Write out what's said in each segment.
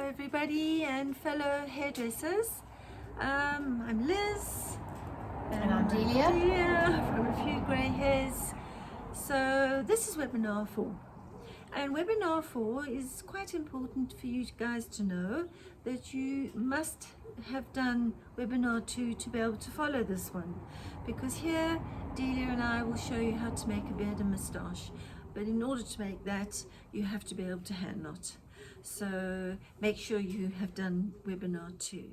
everybody and fellow hairdressers. I'm Liz. And I'm Delia. From A Few Grey Hairs. So this is webinar 4. And webinar 4 is quite important for you guys to know that you must have done webinar 2 to be able to follow this one. Because here Delia and I will show you how to make a beard and moustache. But in order to make that, you have to be able to hand knot. So make sure you have done webinar 2.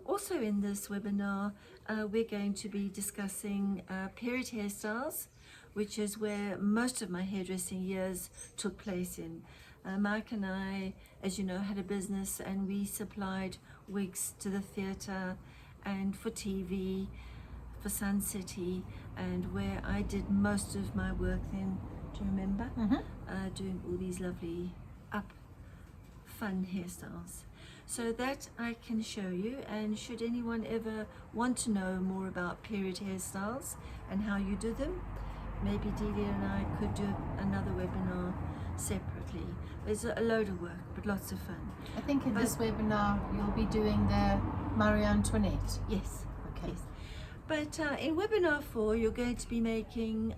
Also in this webinar, we're going to be discussing period hairstyles, which is where most of my hairdressing years took place in. Mike and I, as you know, had a business and we supplied wigs to the theatre and for TV, for Sun City, and where I did most of my work then. Do you remember? Doing all these lovely fun hairstyles. So that I can show you, and should anyone ever want to know more about period hairstyles and how you do them, maybe Delia and I could do another webinar separately. There's a load of work, but lots of fun. I think in this webinar you'll be doing the Marie Antoinette. Yes. Okay. Yes. But in webinar 4, you're going to be making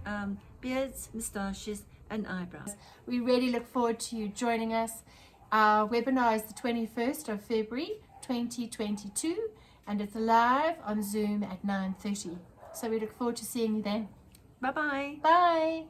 beards, moustaches, and eyebrows. We really look forward to you joining us. Our webinar is the 21st of February 2022 and it's live on Zoom at 9:30. So we look forward to seeing you then. Bye-bye. Bye.